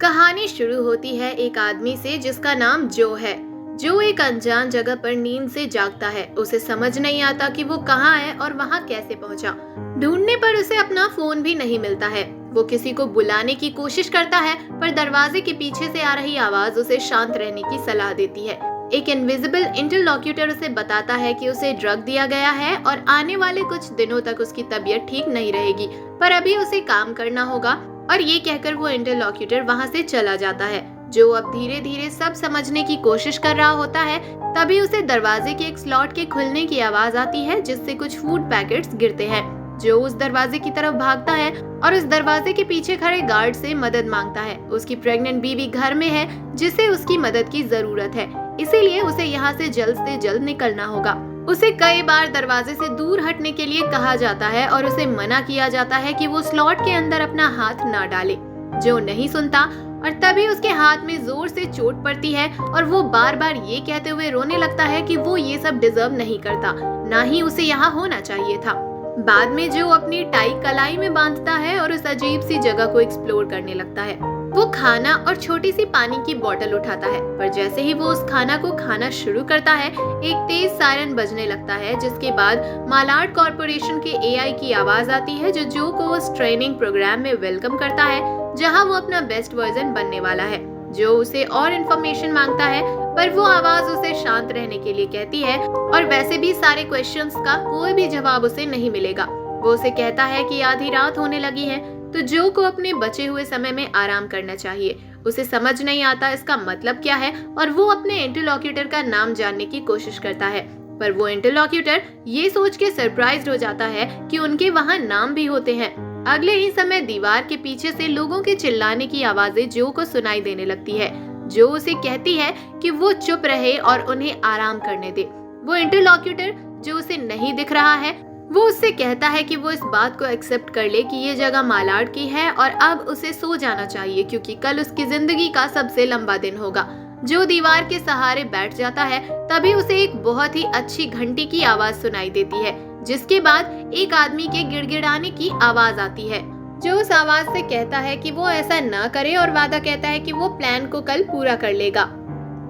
कहानी शुरू होती है एक आदमी से जिसका नाम जो है। जो एक अनजान जगह पर नींद से जागता है। उसे समझ नहीं आता कि वो कहाँ है और वहाँ कैसे पहुँचा। ढूंढने पर उसे अपना फोन भी नहीं मिलता है। वो किसी को बुलाने की कोशिश करता है पर दरवाजे के पीछे से आ रही आवाज उसे शांत रहने की सलाह देती है। एक इनविजिबल इंटरलॉक्यूटर उसे बताता है कि उसे ड्रग दिया गया है और आने वाले कुछ दिनों तक उसकी तबीयत ठीक नहीं रहेगी, पर अभी उसे काम करना होगा। और ये कहकर वो इंटरलॉक्यूटर वहाँ से चला जाता है। जो अब धीरे धीरे सब समझने की कोशिश कर रहा होता है, तभी उसे दरवाजे के एक स्लॉट के खुलने की आवाज आती है जिससे कुछ फूड पैकेट्स गिरते हैं। जो उस दरवाजे की तरफ भागता है और उस दरवाजे के पीछे खड़े गार्ड से मदद मांगता है। उसकी प्रेग्नेंट बीवी घर में है जिसे उसकी मदद की जरूरत है, इसीलिए उसे यहाँ से जल्द निकलना होगा। उसे कई बार दरवाजे से दूर हटने के लिए कहा जाता है और उसे मना किया जाता है कि वो स्लॉट के अंदर अपना हाथ ना डाले। जो नहीं सुनता और तभी उसके हाथ में जोर से चोट पड़ती है और वो बार बार ये कहते हुए रोने लगता है कि वो ये सब डिजर्व नहीं करता, ना ही उसे यहाँ होना चाहिए था। बाद में जो अपनी टाई कलाई में बांधता है और उस अजीब सी जगह को एक्सप्लोर करने लगता है। वो खाना और छोटी सी पानी की बोतल उठाता है, पर जैसे ही वो उस खाना को खाना शुरू करता है, एक तेज सायरन बजने लगता है, जिसके बाद मालाड कॉर्पोरेशन के एआई की आवाज आती है जो को उस ट्रेनिंग प्रोग्राम में वेलकम करता है जहां वो अपना बेस्ट वर्जन बनने वाला है। जो उसे और इन्फॉर्मेशन मांगता है, पर वो आवाज उसे शांत रहने के लिए कहती है और वैसे भी सारे क्वेश्चंस का कोई भी जवाब उसे नहीं मिलेगा। वो उसे कहता है कि आधी रात होने लगी है, तो जो को अपने बचे हुए समय में आराम करना चाहिए। उसे समझ नहीं आता इसका मतलब क्या है और वो अपने इंटरलॉक्यूटर का नाम जानने की कोशिश करता है, पर वो इंटरलॉक्यूटर ये सोच के सरप्राइज्ड हो जाता है कि उनके वहाँ नाम भी होते हैं। अगले ही समय दीवार के पीछे से लोगों के चिल्लाने की आवाजें जो को सुनाई देने लगती है। जो उसे कहती है कि वो चुप रहे और उन्हें आराम करने दे। वो इंटरलॉक्यूटर जो उसे नहीं दिख रहा है, वो उससे कहता है कि वो इस बात को एक्सेप्ट कर ले कि ये जगह मालाड की है और अब उसे सो जाना चाहिए क्योंकि कल उसकी जिंदगी का सबसे लंबा दिन होगा। जो दीवार के सहारे बैठ जाता है, तभी उसे एक बहुत ही अच्छी घंटी की आवाज सुनाई देती है, जिसके बाद एक आदमी के गिड़गिड़ाने की आवाज आती है। जो उस आवाज से कहता है कि वो ऐसा ना करे और वादा कहता है कि वो प्लान को कल पूरा कर लेगा।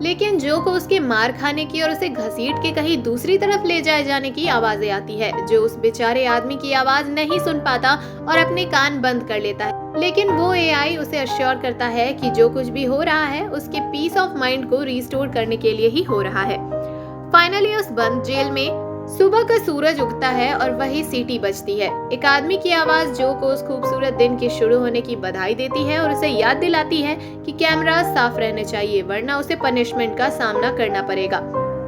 लेकिन जो को उसके मार खाने की और उसे घसीट के कहीं दूसरी तरफ ले जाए जाने की आवाजें आती है। जो उस बेचारे आदमी की आवाज नहीं सुन पाता और अपने कान बंद कर लेता है, लेकिन वो एआई उसे अश्योर करता है कि जो कुछ भी हो रहा है उसके पीस ऑफ माइंड को रिस्टोर करने के लिए ही हो रहा है। फाइनली उस बंद जेल में सुबह का सूरज उगता है और वही सीटी बजती है। एक आदमी की आवाज जो को उस खूबसूरत दिन के शुरू होने की बधाई देती है और उसे याद दिलाती है कि कैमरा साफ रहने चाहिए, वरना उसे पनिशमेंट का सामना करना पड़ेगा।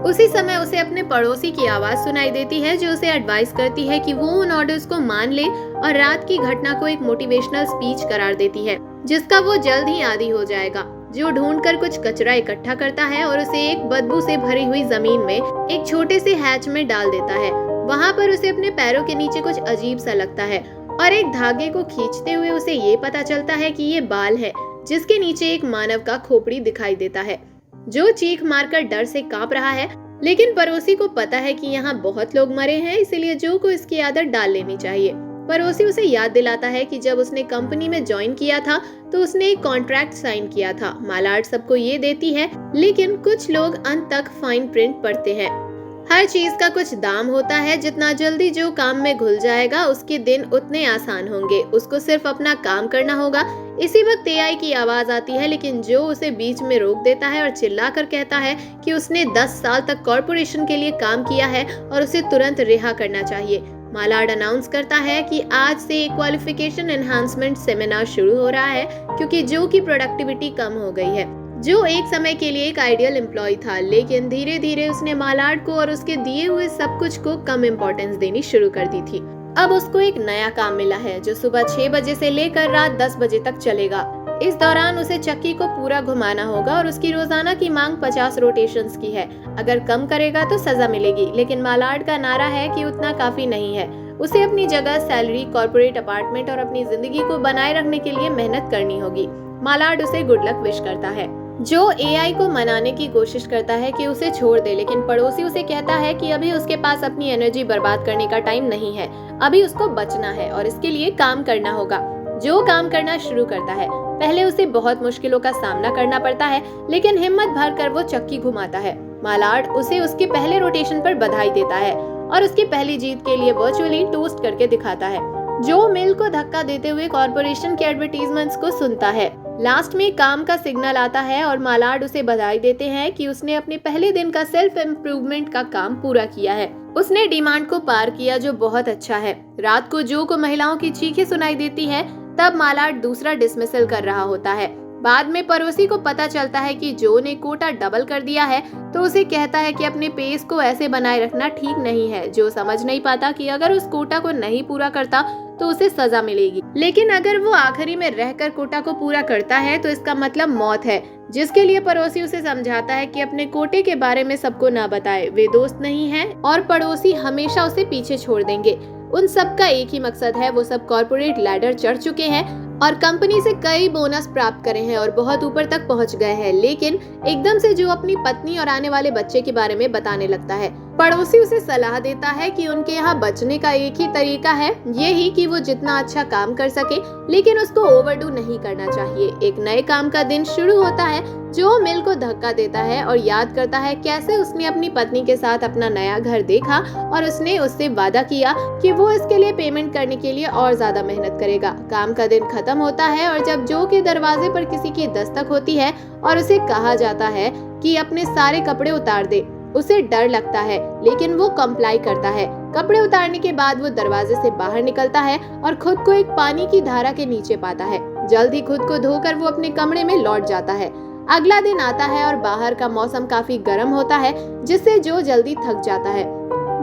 उसी समय उसे अपने पड़ोसी की आवाज सुनाई देती है जो उसे एडवाइस करती है कि वो उन ऑर्डर्स को मान ले और रात की घटना को एक मोटिवेशनल स्पीच करार देती है जिसका वो जल्द ही आदी हो जाएगा। जो ढूंढकर कुछ कचरा इकट्ठा करता है और उसे एक बदबू से भरी हुई जमीन में एक छोटे से हैच में डाल देता है। वहाँ पर उसे अपने पैरों के नीचे कुछ अजीब सा लगता है और एक धागे को खींचते हुए उसे ये पता चलता है कि ये बाल है जिसके नीचे एक मानव का खोपड़ी दिखाई देता है। जो चीख मारकर डर से कांप रहा है, लेकिन पड़ोसी को पता है कि यहाँ बहुत लोग मरे हैं, इसीलिए जो को इसकी आदत डाल लेनी चाहिए। पड़ोसी उसे याद दिलाता है कि जब उसने कंपनी में ज्वाइन किया था तो उसने एक कॉन्ट्रैक्ट साइन किया था। मालाड सबको ये देती है, लेकिन कुछ लोग अंत तक फाइन प्रिंट पढ़ते हैं। हर चीज का कुछ दाम होता है। जितना जल्दी जो काम में घुल जाएगा उसके दिन उतने आसान होंगे। उसको सिर्फ अपना काम करना होगा। इसी वक्त एआई की आवाज आती है, लेकिन जो उसे बीच में रोक देता है और चिल्लाकर कहता है कि उसने 10 साल तक कॉर्पोरेशन के लिए काम किया है और उसे तुरंत रिहा करना चाहिए। मालाड अनाउंस करता है कि आज से एक क्वालिफिकेशन एनहांसमेंट सेमिनार शुरू हो रहा है क्योंकि जो की प्रोडक्टिविटी कम हो गई है। जो एक समय के लिए एक आइडियल एम्प्लॉय था, लेकिन धीरे धीरे उसने मालाड को और उसके दिए हुए सब कुछ को कम इम्पोर्टेंस देनी शुरू कर दी थी। अब उसको एक नया काम मिला है जो सुबह 6 बजे से लेकर रात 10 बजे तक चलेगा। इस दौरान उसे चक्की को पूरा घुमाना होगा और उसकी रोजाना की मांग 50 रोटेशंस की है। अगर कम करेगा तो सजा मिलेगी, लेकिन मालाड का नारा है कि उतना काफी नहीं है। उसे अपनी जगह, सैलरी, कॉर्पोरेट अपार्टमेंट और अपनी जिंदगी को बनाए रखने के लिए मेहनत करनी होगी। मालाड उसे गुड लक विश करता है। जो एआई को मनाने की कोशिश करता है कि उसे छोड़ दे, लेकिन पड़ोसी उसे कहता है कि अभी उसके पास अपनी एनर्जी बर्बाद करने का टाइम नहीं है। अभी उसको बचना है और इसके लिए काम करना होगा। जो काम करना शुरू करता है। पहले उसे बहुत मुश्किलों का सामना करना पड़ता है, लेकिन हिम्मत भरकर वो चक्की घुमाता है। मालाड उसे उसके पहले रोटेशन पर बधाई देता है और उसकी पहली जीत के लिए वर्चुअली टोस्ट करके दिखाता है। जो मिल को धक्का देते हुए कॉर्पोरेशन के एडवर्टीजमेंट्स को सुनता है। लास्ट में काम का सिग्नल आता है और मालाड उसे बधाई देते हैं कि उसने अपने पहले दिन का सेल्फ इम्प्रूवमेंट का काम पूरा किया है। उसने डिमांड को पार किया, जो बहुत अच्छा है। रात को जो को महिलाओं की चीखें सुनाई देती है, तब मालाड दूसरा डिसमिसल कर रहा होता है। बाद में पड़ोसी को पता चलता है कि जो ने कोटा डबल कर दिया है, तो उसे कहता है कि अपने पेस को ऐसे बनाए रखना ठीक नहीं है। जो समझ नहीं पाता कि अगर उस कोटा को नहीं पूरा करता तो उसे सजा मिलेगी, लेकिन अगर वो आखिरी में रहकर कोटा को पूरा करता है तो इसका मतलब मौत है। जिसके लिए पड़ोसी उसे समझाता है कि अपने कोटे के बारे में सबको ना बताए, वे दोस्त नहीं हैं और पड़ोसी हमेशा उसे पीछे छोड़ देंगे। उन सब का एक ही मकसद है, वो सब कॉर्पोरेट लैडर चढ़ चुके हैं और कंपनी से कई बोनस प्राप्त करे हैं और बहुत ऊपर तक पहुंच गए हैं। लेकिन एकदम से जो अपनी पत्नी और आने वाले बच्चे के बारे में बताने लगता है। पड़ोसी उसे सलाह देता है कि उनके यहाँ बचने का एक ही तरीका है, ये ही कि वो जितना अच्छा काम कर सके, लेकिन उसको ओवरडू नहीं करना चाहिए। एक नए काम का दिन शुरू होता है। जो मिल को धक्का देता है और याद करता है कैसे उसने अपनी पत्नी के साथ अपना नया घर देखा और उसने उससे वादा किया कि वो इसके लिए पेमेंट करने के लिए और ज्यादा मेहनत करेगा। काम का दिन खत्म होता है और जब जो के दरवाजे पर किसी की दस्तक होती है और उसे कहा जाता है कि अपने सारे कपड़े उतार दे, उसे डर लगता है, लेकिन वो कंप्लाई करता है। कपड़े उतारने के बाद वो दरवाजे से बाहर निकलता है और खुद को एक पानी की धारा के नीचे पाता है। जल्द ही खुद को धोकर वो अपने कमरे में लौट जाता है। अगला दिन आता है और बाहर का मौसम काफी गर्म होता है, जिससे जो जल्दी थक जाता है।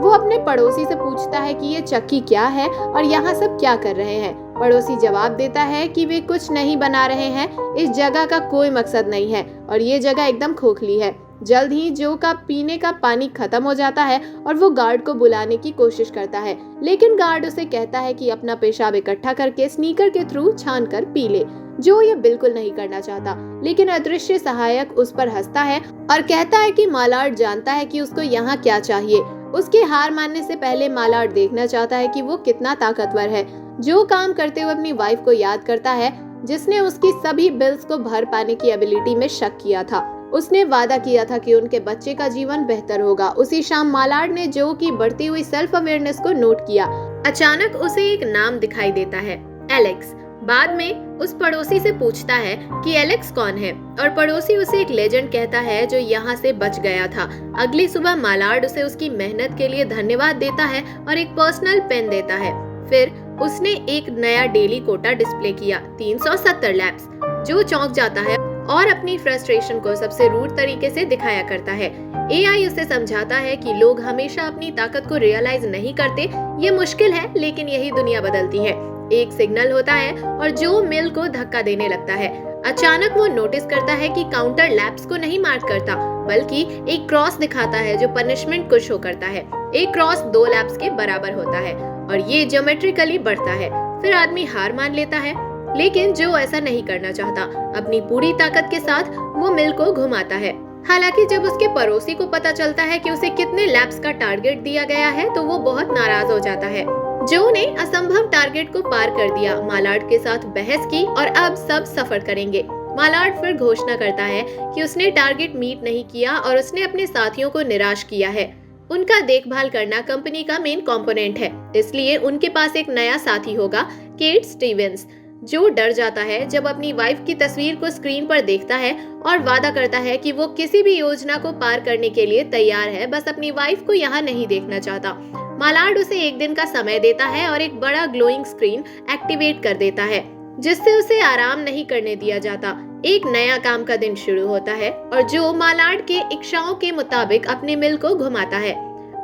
वो अपने पड़ोसी से पूछता है कि ये चक्की क्या है और यहाँ सब क्या कर रहे हैं। पड़ोसी जवाब देता है कि वे कुछ नहीं बना रहे हैं, इस जगह का कोई मकसद नहीं है और ये जगह एकदम खोखली है। जल्द ही जो का पीने का पानी खत्म हो जाता है और वो गार्ड को बुलाने की कोशिश करता है, लेकिन गार्ड उसे कहता है कि अपना पेशाब इकट्ठा करके स्नीकर के थ्रू छान कर पी ले। जो ये बिल्कुल नहीं करना चाहता, लेकिन अदृश्य सहायक उस पर हंसता है और कहता है कि मालाड जानता है कि उसको यहाँ क्या चाहिए। उसके हार मानने से पहले मालाड देखना चाहता है कि वो कितना ताकतवर है। जो काम करते हुए अपनी वाइफ को याद करता है, जिसने उसकी सभी बिल्स को भर पाने की एबिलिटी में शक किया था। उसने वादा किया था कि उनके बच्चे का जीवन बेहतर होगा। उसी शाम मालाड ने जो की बढ़ती हुई सेल्फ अवेयरनेस को नोट किया। अचानक उसे एक नाम दिखाई देता है, एलेक्स। बाद में उस पड़ोसी से पूछता है कि एलेक्स कौन है और पड़ोसी उसे एक लेजेंड कहता है जो यहाँ से बच गया था। अगली सुबह मालाड उसे उसकी मेहनत के लिए धन्यवाद देता है और एक पर्सनल पेन देता है। फिर उसने एक नया डेली कोटा डिस्प्ले किया, 370 लैप्स। जो चौंक जाता है और अपनी फ्रस्ट्रेशन को सबसे रूड तरीके से दिखाया करता है। एआई उसे समझाता है कि लोग हमेशा अपनी ताकत को रियलाइज नहीं करते। ये मुश्किल है, लेकिन यही दुनिया बदलती है। एक सिग्नल होता है और जो मिल को धक्का देने लगता है। अचानक वो नोटिस करता है कि काउंटर लैप्स को नहीं मार्क करता, बल्कि एक क्रॉस दिखाता है जो पनिशमेंट को शो करता है। एक क्रॉस 2 लैप्स के बराबर होता है और ये ज्योमेट्रिकली बढ़ता है। फिर आदमी हार मान लेता है, लेकिन जो ऐसा नहीं करना चाहता। अपनी पूरी ताकत के साथ वो मिल को घुमाता है। हालांकि जब उसके पड़ोसी को पता चलता है कि उसे कितने लैप्स का टारगेट दिया गया है, तो वो बहुत नाराज हो जाता है। जो ने असंभव टारगेट को पार कर दिया, मालाड के साथ बहस की और अब सब सफर करेंगे। मालाड फिर घोषणा करता है कि उसने टारगेट मीट नहीं किया और उसने अपने साथियों को निराश किया है। उनका देखभाल करना कंपनी का मेन कंपोनेंट है, इसलिए उनके पास एक नया साथी होगा, केट स्टीवेंस। जो डर जाता है जब अपनी वाइफ की तस्वीर को स्क्रीन पर देखता है और वादा करता है कि वो किसी भी योजना को पार करने के लिए तैयार है, बस अपनी वाइफ को यहाँ नहीं देखना चाहता। मालाड उसे एक दिन का समय देता है और एक बड़ा ग्लोइंग स्क्रीन एक्टिवेट कर देता है, जिससे उसे आराम नहीं करने दिया जाता। एक नया काम का दिन शुरू होता है और जो मालाड के इच्छाओं के मुताबिक अपने मिल को घुमाता है।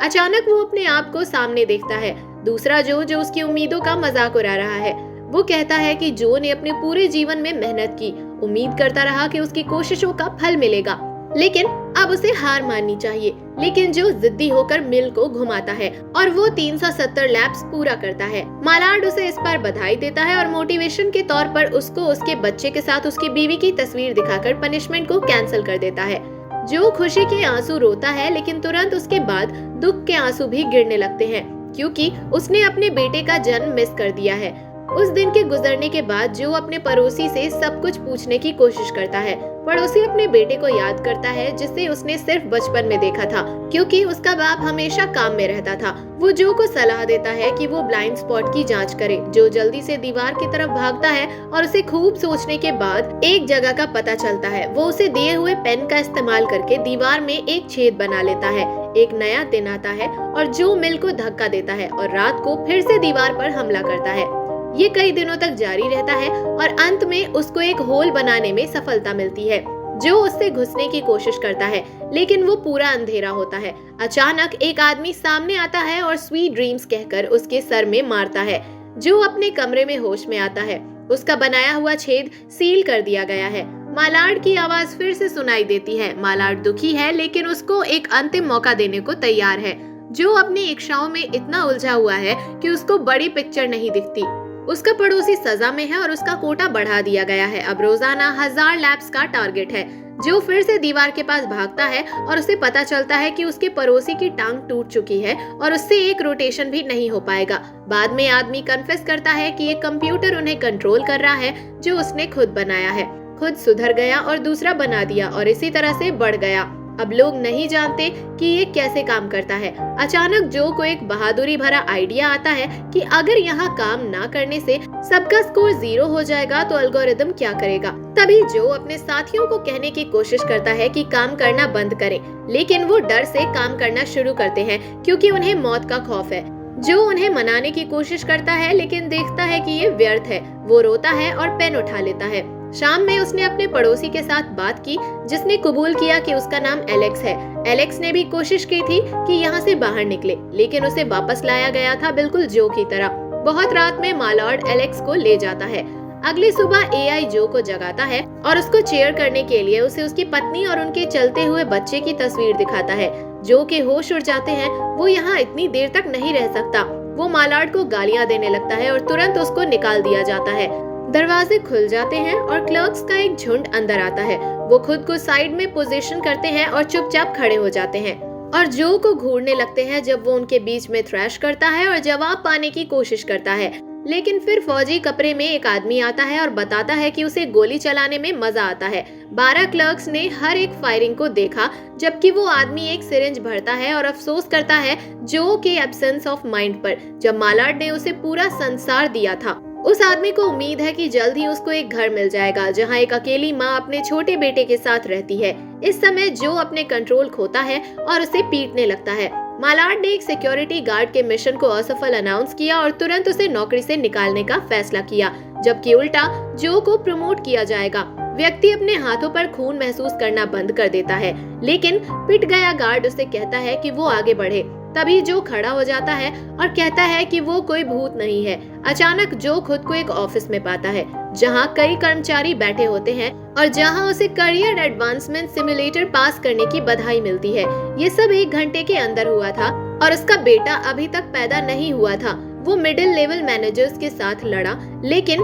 अचानक वो अपने आप को सामने देखता है, दूसरा जो उसकी उम्मीदों का मजाक उड़ा रहा है। वो कहता है कि जो ने अपने पूरे जीवन में मेहनत की, उम्मीद करता रहा कि उसकी कोशिशों का फल मिलेगा, लेकिन अब उसे हार माननी चाहिए। लेकिन जो जिद्दी होकर मिल को घुमाता है और वो 370 लैप्स पूरा करता है। मालाड उसे इस पर बधाई देता है और मोटिवेशन के तौर पर उसको उसके बच्चे के साथ उसकी बीवी की तस्वीर दिखाकर पनिशमेंट को कैंसिल कर देता है। जो खुशी के आंसू रोता है, लेकिन तुरंत उसके बाद दुख के आंसू भी गिरने लगते हैं, क्योंकि उसने अपने बेटे का जन्म मिस कर दिया है। उस दिन के गुजरने के बाद जो अपने पड़ोसी से सब कुछ पूछने की कोशिश करता है। पड़ोसी अपने बेटे को याद करता है जिसे उसने सिर्फ बचपन में देखा था, क्योंकि उसका बाप हमेशा काम में रहता था। वो जो को सलाह देता है कि वो ब्लाइंड स्पॉट की जांच करे। जो जल्दी से दीवार की तरफ भागता है और उसे खूब सोचने के बाद एक जगह का पता चलता है। वो उसे दिए हुए पेन का इस्तेमाल करके दीवार में एक छेद बना लेता है। एक नया दिन आता है और जो मिल को धक्का देता है और रात को फिर से दीवार पर हमला करता है। ये कई दिनों तक जारी रहता है और अंत में उसको एक होल बनाने में सफलता मिलती है। जो उससे घुसने की कोशिश करता है, लेकिन वो पूरा अंधेरा होता है। अचानक एक आदमी सामने आता है और स्वीट ड्रीम्स कहकर उसके सर में मारता है। जो अपने कमरे में होश में आता है। उसका बनाया हुआ छेद सील कर दिया गया है। मालाड की आवाज फिर से सुनाई देती है। मालाड दुखी है, लेकिन उसको एक अंतिम मौका देने को तैयार है। जो अपनी इच्छाओं में इतना उलझा हुआ है कि उसको बड़ी पिक्चर नहीं दिखती। उसका पड़ोसी सजा में है और उसका कोटा बढ़ा दिया गया है। अब रोजाना 1000 लैप्स का टारगेट है। जो फिर से दीवार के पास भागता है और उसे पता चलता है कि उसके पड़ोसी की टांग टूट चुकी है और उससे एक रोटेशन भी नहीं हो पाएगा। बाद में आदमी कन्फेस करता है कि ये कंप्यूटर उन्हें कंट्रोल कर रहा है, जो उसने खुद बनाया है। खुद सुधर गया और दूसरा बना दिया और इसी तरह से बढ़ गया। अब लोग नहीं जानते कि ये कैसे काम करता है। अचानक जो को एक बहादुरी भरा आइडिया आता है कि अगर यहाँ काम ना करने से सबका स्कोर 0 हो जाएगा तो एल्गोरिदम क्या करेगा। तभी जो अपने साथियों को कहने की कोशिश करता है कि काम करना बंद करें, लेकिन वो डर से काम करना शुरू करते हैं क्योंकि उन्हें मौत का खौफ है। जो उन्हें मनाने की कोशिश करता है, लेकिन देखता है कि ये व्यर्थ है। वो रोता है और पेन उठा लेता है। शाम में उसने अपने पड़ोसी के साथ बात की, जिसने कबूल किया कि उसका नाम एलेक्स है। एलेक्स ने भी कोशिश की थी कि यहाँ से बाहर निकले, लेकिन उसे वापस लाया गया था, बिल्कुल जो की तरह। बहुत रात में मालाड एलेक्स को ले जाता है। अगली सुबह एआई जो को जगाता है और उसको चेयर करने के लिए उसे उसकी पत्नी और उनके चलते हुए बच्चे की तस्वीर दिखाता है। जो के होश उड़ जाते हैं। वो यहाँ इतनी देर तक नहीं रह सकता। वो मालाड को गालियां देने लगता है और तुरंत उसको निकाल दिया जाता है। दरवाजे खुल जाते हैं और क्लर्क्स का एक झुंड अंदर आता है। वो खुद को साइड में पोजीशन करते हैं और चुपचाप खड़े हो जाते हैं और जो को घूरने लगते हैं जब वो उनके बीच में थ्रैश करता है और जवाब पाने की कोशिश करता है। लेकिन फिर फौजी कपड़े में एक आदमी आता है और बताता है कि उसे गोली चलाने में मजा आता है। 12 क्लर्क्स ने हर एक फायरिंग को देखा, जबकि वो आदमी एक सिरिंज भरता है और अफसोस करता है जो के एब्सेंस ऑफ माइंड पर, जब मालाड ने उसे पूरा संसार दिया था। उस आदमी को उम्मीद है कि जल्द ही उसको एक घर मिल जाएगा, जहां एक अकेली माँ अपने छोटे बेटे के साथ रहती है। इस समय जो अपने कंट्रोल खोता है और उसे पीटने लगता है। मालाड ने एक सिक्योरिटी गार्ड के मिशन को असफल अनाउंस किया और तुरंत उसे नौकरी से निकालने का फैसला किया, जबकि उल्टा जो को प्रमोट किया जाएगा। व्यक्ति अपने हाथों पर खून महसूस करना बंद कर देता है, लेकिन पिट गया गार्ड उसे कहता है कि वो आगे बढ़े। तभी जो खड़ा हो जाता है और कहता है कि वो कोई भूत नहीं है। अचानक जो खुद को एक ऑफिस में पाता है, जहां कई कर्मचारी बैठे होते हैं और जहां उसे करियर एडवांसमेंट सिमुलेटर पास करने की बधाई मिलती है। ये सब 1 घंटे के अंदर हुआ था और उसका बेटा अभी तक पैदा नहीं हुआ था। वो मिडिल लेवल मैनेजर्स के साथ लड़ा, लेकिन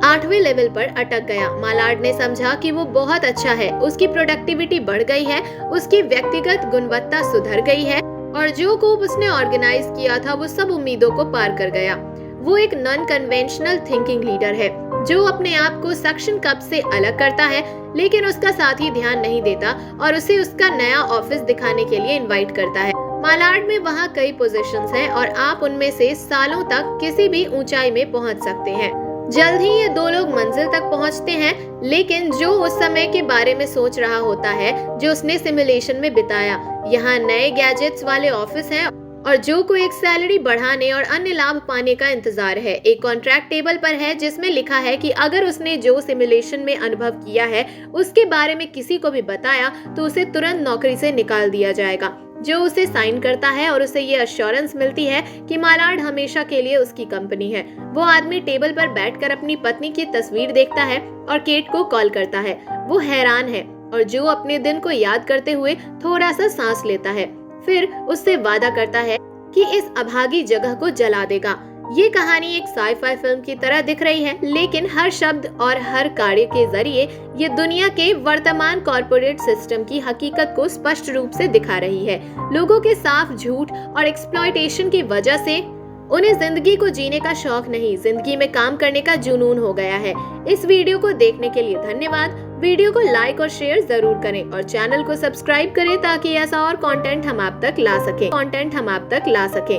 8वें लेवल पर अटक गया। मालाड ने समझा कि वो बहुत अच्छा है, उसकी प्रोडक्टिविटी बढ़ गई है, उसकी व्यक्तिगत गुणवत्ता सुधर गई है और जो को उसने ऑर्गेनाइज किया था वो सब उम्मीदों को पार कर गया। वो एक नॉन कन्वेंशनल थिंकिंग लीडर है, जो अपने आप को सक्शन कप से अलग करता है, लेकिन उसका साथी ध्यान नहीं देता और उसे उसका नया ऑफिस दिखाने के लिए इनवाइट करता है। मालाड में वहाँ कई पोजीशंस हैं और आप उनमें से सालों तक किसी भी ऊंचाई में पहुंच सकते हैं। जल्द ही ये 2 लोग मंजिल तक पहुंचते हैं, लेकिन जो उस समय के बारे में सोच रहा होता है जो उसने सिमुलेशन में बिताया। यहाँ नए गैजेट्स वाले ऑफिस हैं और जो को एक सैलरी बढ़ाने और अन्य लाभ पाने का इंतजार है। एक कॉन्ट्रैक्ट टेबल पर है जिसमें लिखा है कि अगर उसने जो सिमुलेशन में अनुभव किया है उसके बारे में किसी को भी बताया तो उसे तुरंत नौकरी से निकाल दिया जाएगा। जो उसे साइन करता है और उसे ये अश्योरेंस मिलती है कि मालाड हमेशा के लिए उसकी कंपनी है। वो आदमी टेबल पर बैठकर अपनी पत्नी की तस्वीर देखता है और केट को कॉल करता है। वो हैरान है और जो अपने दिन को याद करते हुए थोड़ा सा सांस लेता है, फिर उससे वादा करता है कि इस अभागी जगह को जला देगा। ये कहानी एक साई-फाई फिल्म की तरह दिख रही है, लेकिन हर शब्द और हर कार्य के जरिए ये दुनिया के वर्तमान कॉर्पोरेट सिस्टम की हकीकत को स्पष्ट रूप से दिखा रही है। लोगों के साफ झूठ और एक्सप्लॉयटेशन की वजह से उन्हें जिंदगी को जीने का शौक नहीं, जिंदगी में काम करने का जुनून हो गया है। इस वीडियो को देखने के लिए धन्यवाद। वीडियो को लाइक और शेयर जरूर करें और चैनल को सब्सक्राइब करें ताकि ऐसा और कंटेंट हम आप तक ला सके।